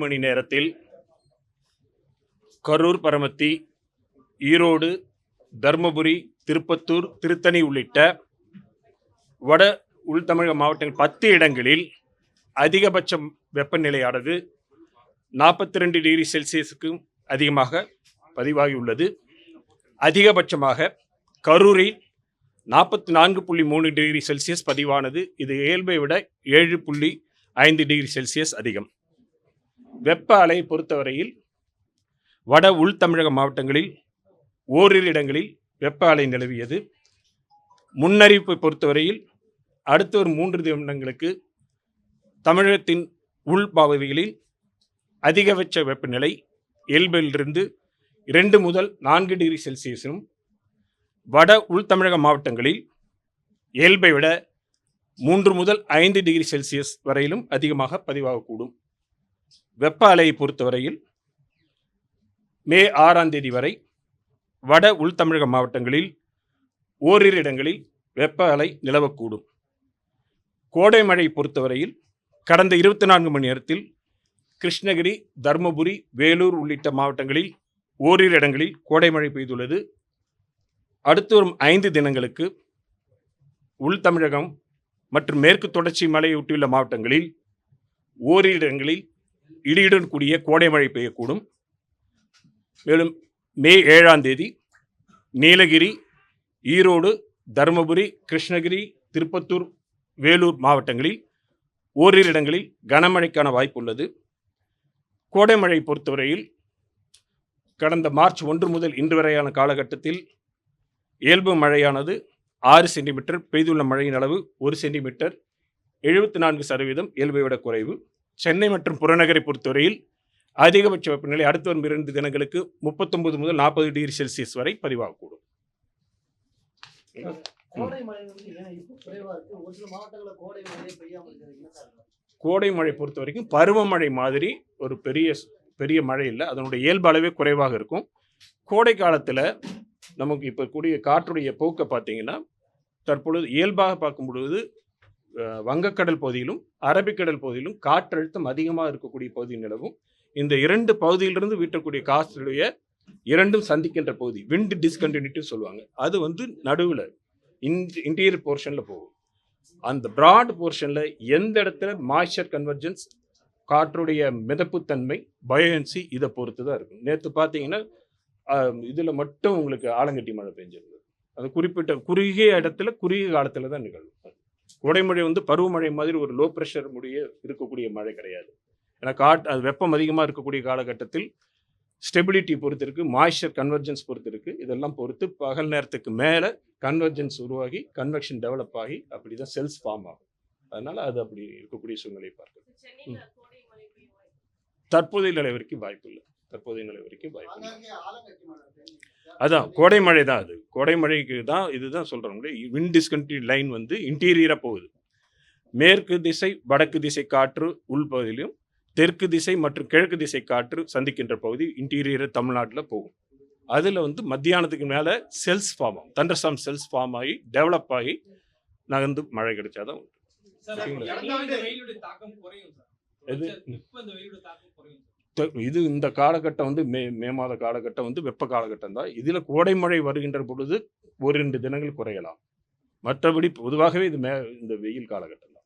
மணி நேரத்தில் கரூர், பரமத்தி, ஈரோடு, தர்மபுரி, திருப்பத்தூர், திருத்தணி உள்ளிட்ட வட உள்தமிழக மாவட்டங்கள் 10 இடங்களில் அதிகபட்ச வெப்பநிலையானது 42 டிகிரி செல்சியஸுக்கும் அதிகமாக பதிவாகியுள்ளது. அதிகபட்சமாக கரூரில் 44.3 டிகிரி செல்சியஸ் பதிவானது. இது இயல்பை விட 7.5 டிகிரி செல்சியஸ் அதிகம். வெப்ப அலை பொறுத்தவரையில் வட உள் தமிழக மாவட்டங்களில் ஓரிரு இடங்களில் வெப்ப அலை நிலவியது. முன்னறிவிப்பை பொறுத்தவரையில் அடுத்த ஒரு 3 தினங்களுக்கு தமிழகத்தின் உள் பகுதிகளில் அதிகபட்ச வெப்பநிலை இயல்பிலிருந்து 2 முதல் 4 டிகிரி செல்சியஸும், வட உள் தமிழக மாவட்டங்களில் இயல்பை விட 3 முதல் 5 டிகிரி செல்சியஸ் வரையிலும் அதிகமாக பதிவாகக்கூடும். வெப்ப அலையை பொறுத்தவரையில் மே 6ஆம் தேதி வரை வட உள் தமிழக மாவட்டங்களில் ஓரிரு இடங்களில் வெப்ப அலை நிலவக்கூடும். கோடை மழை பொறுத்தவரையில் கடந்த 24 மணி நேரத்தில் கிருஷ்ணகிரி, தர்மபுரி, வேலூர் உள்ளிட்ட மாவட்டங்களில் ஓரிரு இடங்களில் கோடை மழை பெய்துள்ளது. அடுத்து வரும் 5 தினங்களுக்கு உள் தமிழகம் மற்றும் மேற்கு தொடர்ச்சி மலையொட்டியுள்ள மாவட்டங்களில் ஓரிரு இடங்களில் இடியுடன் கூடிய கோடை மழை பெய்யக்கூடும். மேலும் மே 7ஆம் தேதி நீலகிரி, ஈரோடு, தருமபுரி, கிருஷ்ணகிரி, திருப்பத்தூர், வேலூர் மாவட்டங்களில் ஓரிரு இடங்களில் கனமழைக்கான வாய்ப்பு உள்ளது. கோடை மழை பொறுத்தவரையில் கடந்த மார்ச் 1 முதல் இன்று வரையான காலகட்டத்தில் இயல்பு மழையானது 6 சென்டிமீட்டர், பெய்துள்ள மழையின் அளவு 1 சென்டிமீட்டர், 74% இயல்பை விட குறைவு. சென்னை மற்றும் புறநகரை பொறுத்தவரையில் அதிகபட்ச வெப்பநிலை அடுத்து வரும் 2 தினங்களுக்கு 39 முதல் 40 டிகிரி செல்சியஸ் வரை பதிவாகக்கூடும். கோடை மழை பொறுத்த வரைக்கும் பருவமழை மாதிரி ஒரு பெரிய மழை இல்லை. அதனுடைய இயல்பு அளவே குறைவாக இருக்கும். கோடை காலத்தில் நமக்கு இப்போ கூடிய காற்றுடைய போக்கை பார்த்தீங்கன்னா தற்பொழுது இயல்பாக பார்க்கும் பொழுது வங்கக்கடல் பகுதியிலும் அரபிக்கடல் பகுதியிலும் காற்றழுத்தம் அதிகமாக இருக்கக்கூடிய பகுதி நிலவும். இந்த 2 பகுதியிலிருந்து வீட்டக்கூடிய காற்றுடைய இரண்டும் சந்திக்கின்ற பகுதி விண்ட் டிஸ்கண்டினியூட்டி சொல்லுவாங்க. அது நடுவில் இன்டீரியர் போர்ஷனில் போகும். அந்த பிராட் போர்ஷனில் எந்த இடத்துல மாய்ஸ்சர் கன்வர்ஜென்ஸ், காற்றுடைய மிதப்புத்தன்மை, பயோன்சி இதை பொறுத்து தான் இருக்கும். நேற்று பார்த்தீங்கன்னா இதில் மட்டும் உங்களுக்கு ஆலங்கட்டி மழை பெஞ்சிருந்தது. அது குறிப்பிட்ட குறுகிய இடத்துல குறுகிய காலத்தில் தான் நிகழும். கோடைமழை பருவமழை மாதிரி ஒரு லோ ப்ரெஷர் முடிய இருக்கக்கூடிய மழை கிடையாது. ஏன்னா அது வெப்பம் அதிகமாக இருக்கக்கூடிய காலகட்டத்தில் ஸ்டெபிலிட்டி பொறுத்து இருக்குது, மாய்ஸ்சர் கன்வர்ஜென்ஸ் பொறுத்து இருக்குது. இதெல்லாம் பொறுத்து பகல் நேரத்துக்கு மேலே கன்வர்ஜென்ஸ் உருவாகி கன்வெக்ஷன் டெவலப் ஆகி அப்படி தான் செல்ஸ் ஃபார்ம் ஆகும். அதனால் அது அப்படி இருக்கக்கூடிய சூழ்நிலை பார்க்குது. தற்போதைய நிலை வரைக்கும் வாய்ப்பு இல்லை. அதான் கோடை மழை தான். அது கோடை மழைக்கு தான் இதுதான் சொல்கிறோம். விண்ட் டிஸ்கண்டினியூட்டி லைன் இன்டீரியராக போகுது. மேற்கு திசை வடக்கு திசை காற்று உள்பகுதியிலும், தெற்கு திசை மற்றும் கிழக்கு திசை காற்று சந்திக்கின்ற பகுதி இன்டீரியர் தமிழ்நாட்டில் போகும். அதில் மத்தியானத்துக்கு மேலே செல்ஸ் ஃபார்ம் ஆகும். தண்டர்ஸ்டார்ம் செல்ஸ் ஃபார்ம் ஆகி டெவலப் ஆகி நகர்ந்து மழை கிடைச்சாதான் உண்டு. இது இந்த காலகட்டம் மே மாத காலகட்டம் வெப்ப காலகட்டம் தான். இதில் கோடை மழை வருகின்ற பொழுது 1-2 தினங்கள் குறையலாம். மற்றபடி பொதுவாகவே இது இந்த வெயில் காலகட்டம் தான்.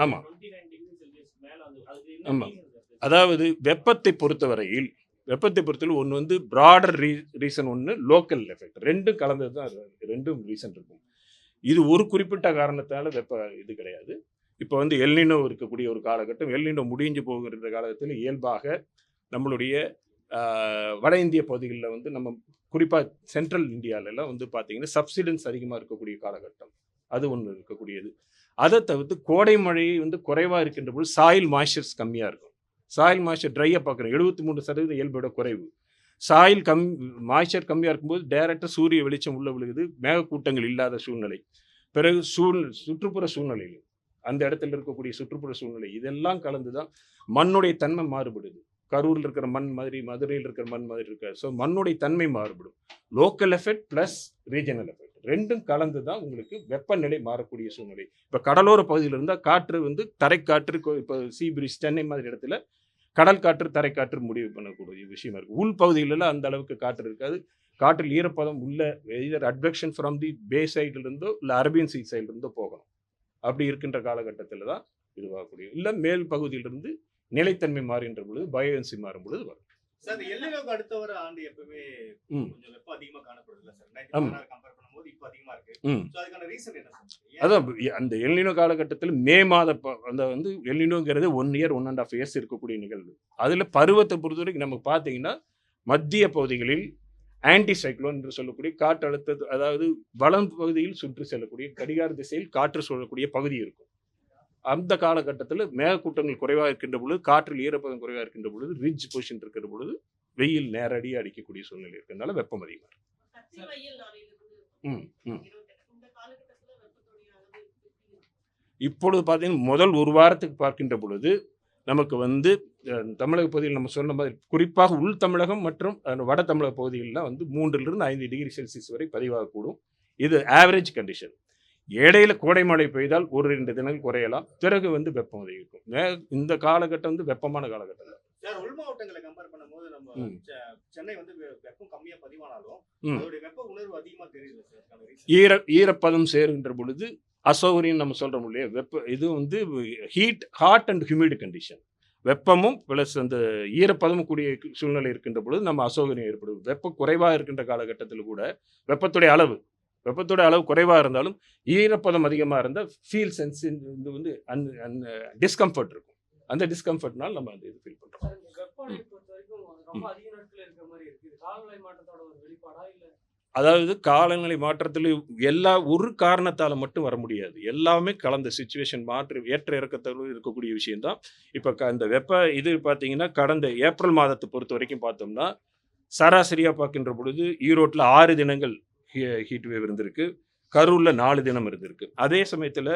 ஆமாம் ஆமாம். அதாவது வெப்பத்தை பொறுத்தவரையில் ஒன்று ப்ராடர் ரீசன், ஒன்று லோக்கல் எஃபெக்ட். ரெண்டும் கலந்தது தான். ரெண்டும் ரீசன் இருக்கும். இது ஒரு குறிப்பிட்ட காரணத்தால் வெப்ப இது கிடையாது. இப்போ எல்னினோ இருக்கக்கூடிய ஒரு காலகட்டம், எல்னினோ முடிஞ்சு போகிற காலகட்டத்தில் இயல்பாக நம்மளுடைய வட இந்திய பகுதிகளில் நம்ம குறிப்பாக சென்ட்ரல் இந்தியாவிலலாம் பார்த்தீங்கன்னா சப்சிடன்ஸ் அதிகமாக இருக்கக்கூடிய காலகட்டம் அது ஒன்று இருக்கக்கூடியது. அதை தவிர்த்து கோடை மழை குறைவாக இருக்கின்ற போது சாயில் மாய்ஸ்சர்ஸ் கம்மியாக இருக்கும். சாயில் மாய்ஸ்சர் ட்ரையாக பார்க்குறோம். 73% இயல்போட குறைவு. சாயில் மாய்ஸ்சர் கம்மியாக இருக்கும்போது டைரெக்டாக சூரிய வெளிச்சம் உள்ள விழுகுது. மேகக்கூட்டங்கள் இல்லாத சூழ்நிலை. பிறகு சுற்றுப்புற சூழ்நிலையில் அந்த இடத்துல இருக்கக்கூடிய சுற்றுப்புற சூழ்நிலை இதெல்லாம் கலந்து தான் மண்ணுடைய தன்மை மாறுபடுது. கரூரில் இருக்கிற மண் மாதிரி மதுரையில் இருக்கிற மண் மாதிரி இருக்காது. ஸோ மண்ணுடைய தன்மை மாறுபடும். Local effect plus regional effect. ரெண்டும் கலந்து தான் உங்களுக்கு வெப்பநிலை மாறக்கூடிய சூழ்நிலை. இப்போ கடலோர பகுதியில் இருந்தால் காற்று வந்து தரைக்காற்று, இப்போ சீ பிரீஸ் சென்னை மாதிரி இடத்துல கடல் காற்று தரைக்காற்று முடிவு பண்ணக்கூடிய விஷயமா இருக்குது. உள் பகுதிகளெல்லாம் அந்த அளவுக்கு காற்று இருக்காது. காற்றில் ஈரப்பதம் உள்ள எய்தர் அட்வெக்ஷன் ஃப்ரம் தி பே சைட்லேருந்தோ இல்லை அரேபியன் சீ சைட்லேருந்தோ போகணும். அப்படி இருக்கின்ற காலகட்டத்தில் தான் இதுவாகக்கூடிய, இல்லை மேல் பகுதியிலிருந்து நிலைத்தன்மை மாறுகின்ற பொழுது பயோஎன்சி மாறும் பொழுது வரும். சார் இந்த எல்னினோக்கு அடுத்த வர ஆண்டு எப்பவுமே கொஞ்சம் வெப்பம் அதிகமா காணப்படுது இல்ல சார்? 2016 கம்பேர் பண்ணும்போது இப்போ அதிகமா இருக்கு. சோ அதுக்கான ரீசன் என்ன சார்? அதான் அந்த எல்னினோ காலகட்டத்தில் மே மாத அந்த வந்து எல்னினோங்கிறது 1 இயர் 1.5 இயர்ஸ் இருக்கக்கூடிய நிகழ்வு. அதில் பருவத்தை பொறுத்த வரைக்கும் நமக்கு பார்த்தீங்கன்னா மத்திய பகுதிகளில் ஆன்டி சைக்ளோன் என்று சொல்லக்கூடிய காற்றழுத்த, அதாவது வளம் பகுதியில் சுற்றி செல்லக்கூடிய கடிகார திசையில் காற்று சொல்லக்கூடிய பகுதி இருக்கும். அந்த காலகட்டத்தில் மேகக்கூட்டங்கள் குறைவாக இருக்கின்ற பொழுது, காற்றில் ஈரப்பதம் குறைவாக இருக்கின்ற பொழுது, ரிட்ஜ் பொசிஷன் இருக்கிற பொழுது வெயில் நேரடியாக அடிக்கக்கூடிய சூழ்நிலை இருக்கிறதுனால வெப்பம் அதிகமாக இருக்கும். இப்பொழுது பார்த்தீங்கன்னா முதல் ஒரு வாரத்துக்கு பார்க்கின்ற பொழுது நமக்கு வந்து தமிழக பகுதியில் நம்ம சொன்ன மாதிரி குறிப்பாக உள் தமிழகம் மற்றும் வட தமிழக பகுதிகளில் வந்து 3 to 5 டிகிரி செல்சியஸ் வரை பதிவாகக்கூடும். இது ஆவரேஜ் கண்டிஷன். இடையில கோடை மழை பெய்தால் 1-2 தினங்கள் குறையலாம். பிறகு வந்து வெப்பம் அதிகரிக்கும். இந்த காலகட்டம் வந்து வெப்பமான காலகட்டம். சார் உள் மாவட்டங்களை கம்பேர் பண்ணும்போது நம்ம சென்னை வந்து வெப்பம் கம்மியா பதிவானாலும் அதோட வெப்ப உணர்வு அதிகமா தெரியுது சார். ஈரப்பதம் சேருகின்ற பொழுது அசௌகரியம் நம்ம சொல்றோம் இல்லையா, இது வந்து ஹாட் அண்ட் ஹியூமிட் கண்டிஷன். வெப்பமும் பிளஸ் அந்த ஈரப்பதமும் கூடிய சூழ்நிலை இருக்கின்ற பொழுது நம்ம அசௌகரியம் ஏற்படுது. வெப்பம் குறைவாக இருக்கின்ற காலகட்டத்தில் கூட வெப்பத்துடைய அளவு குறைவாக இருந்தாலும் ஈரப்பதம் அதிகமாக இருந்தால் ஃபீல் சென்ஸ் இது வந்து டிஸ்கம்ஃபர்ட் இருக்கும். அந்த டிஸ்கம்ஃபர்ட்னால நம்ம அந்த இது ஃபீல் பண்ணுறோம். அதாவது காலநிலை மாற்றத்தில் ஒரு காரணத்தால் மட்டும் வர முடியாது. எல்லாமே கலந்த சிச்சுவேஷன் மாற்று ஏற்ற இறக்கத்தோடு இருக்கக்கூடிய விஷயம்தான். இப்போ இந்த இது பார்த்தீங்கன்னா கடந்த ஏப்ரல் மாதத்தை பொறுத்த வரைக்கும் பார்த்தோம்னா சராசரியாக பார்க்கின்ற பொழுது ஈரோட்டில் 6 தினங்கள் ஹீட் வேவ் இருந்திருக்கு. கரூரில் 4 தினம் இருந்திருக்கு. அதே சமயத்தில்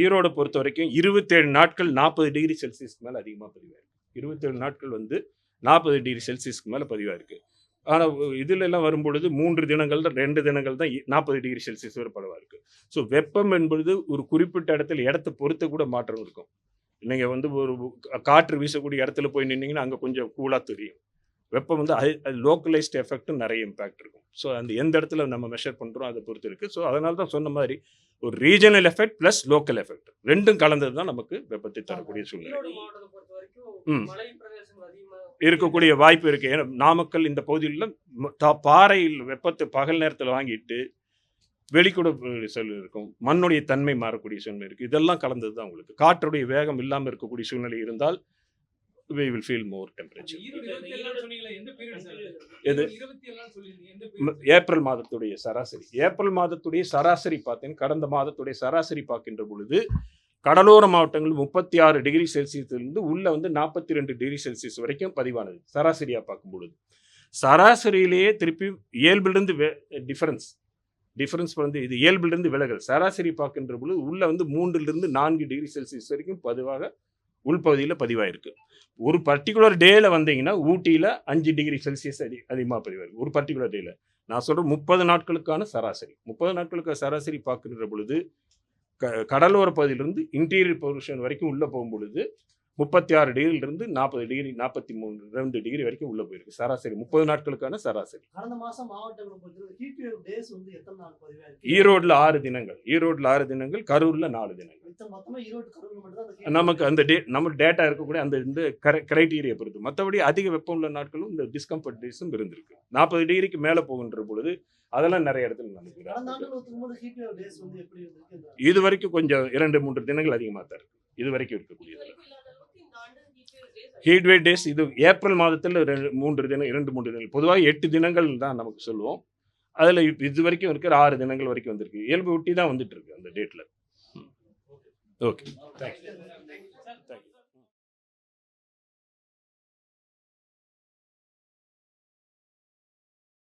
ஈரோடை பொறுத்த வரைக்கும் 27 நாட்கள் 40 டிகிரி செல்சியஸ்க்கு மேலே அதிகமாக பதிவாயிருக்கு. 27 நாட்கள் வந்து 40 டிகிரி செல்சியஸ்க்கு மேலே பதிவாயிருக்கு. ஆனால் இதில் எல்லாம் வரும்பொழுது 2 தினங்கள் தான் 40 டிகிரி செல்சியஸ் வரை பரவாயில்ல இருக்குது. ஸோ வெப்பம் என்பது ஒரு குறிப்பிட்ட இடத்த பொறுத்து கூட மாற்றம் இருக்கும். நீங்கள் வந்து ஒரு காற்று வீசக்கூடிய இடத்துல போய் நின்னீங்கன்னா அங்கே கொஞ்சம் கூலாக தெரியும். வெப்பம் வந்து அது லோக்கலைஸ்ட் எஃபெக்ட்டும் நிறைய இம்பேக்ட் இருக்கும். ஸோ அந்த எந்த இடத்துல நம்ம மெஷர் பண்ணுறோம் அதை பொறுத்து இருக்குது. ஸோ அதனால தான் சொன்ன மாதிரி ஒரு regional effect plus local effect ரெண்டும் கலந்தது தான் நமக்கு வெப்பத்தை தரக்கூடிய சூழ்நிலை இருக்கக்கூடிய வாய்ப்பு இருக்குது. ஏன்னா நாமக்கல் இந்த பகுதியில் பாறையில் வெப்பத்தை பகல் நேரத்தில் வாங்கிட்டு வெளிக்கூட செல் இருக்கும். மண்ணுடைய தன்மை மாறக்கூடிய சூழ்நிலை இருக்குது. இதெல்லாம் கலந்தது தான் உங்களுக்கு. காற்றுடைய வேகம் இல்லாமல் இருக்கக்கூடிய சூழ்நிலை இருந்தால் we will feel more temperature. April மாதத்துடைய சராசரி பார்த்தீங்கன்னா கடந்த மாதத்துடைய சராசரி பார்க்கின்ற பொழுது கடலோர மாவட்டங்கள் 36 டிகிரி செல்சியஸ்லேருந்து உள்ள வந்து 42 டிகிரி செல்சியஸ் வரைக்கும் பதிவானது சராசரியாக பார்க்கும் பொழுது. சராசரியிலேயே திருப்பி இயல்பிலிருந்து டிஃபரன்ஸ் வந்து இது இயல்பிலிருந்து விலகல். சராசரி பார்க்கின்ற பொழுது உள்ள வந்து 3-4 டிகிரி செல்சியஸ் வரைக்கும் பதிவாக உள்பகுதியில் பதிவாயிருக்கு. ஒரு பர்டிகுலர் டேயில் வந்தீங்கன்னா ஊட்டியில் 5 டிகிரி செல்சியஸ் அதிகமாக பதிவாயிருக்கு. ஒரு பர்டிகுலர் டேயில் நான் சொல்கிறேன் 30 நாட்களுக்கான சராசரி பார்க்கின்ற பொழுது கடலோர பகுதியிலிருந்து இன்டீரியர் பொல்யூஷன் வரைக்கும் உள்ளே போகும்பொழுது 36 டிகிரிலிருந்து 40 டிகிரி 43 டிகிரி வரைக்கும் உள்ள போயிருக்கு. சராசரி 30 நாட்களுக்கான சராசரி. கடந்த மாதம் ஈரோட்டில் 6 தினங்கள் கரூரில் 4 தினங்கள். நமக்கு அந்த நம்ம டேட்டா இருக்கக்கூடிய அந்த இந்த கிரைட்டீரியா பொறுத்து. மற்றபடி அதிக வெப்பம் உள்ள நாட்களும் இந்த டிஸ்கம்ஃபர்ட் டேஸும் இருந்திருக்கு. 40 டிகிரிக்கு மேலே போகின்ற பொழுது அதெல்லாம் நிறைய இடத்துல நடக்குது. இது வரைக்கும் கொஞ்சம் 2-3 தினங்கள் அதிகமாக தான் இருக்கு. இது வரைக்கும் இருக்கக்கூடியது ஹீட் வேவ் டேஸ். இது ஏப்ரல் மாதத்தில் 2-3 தினங்கள், பொதுவாக 8 தினங்கள் தான் நமக்கு சொல்லுவோம். அதில் இது வரைக்கும் இருக்கிற 6 தினங்கள் வரைக்கும் வந்திருக்கு. இயல்பு ஒட்டி தான் வந்துட்டு இருக்கு அந்த டேட்டில். Okay, thank you.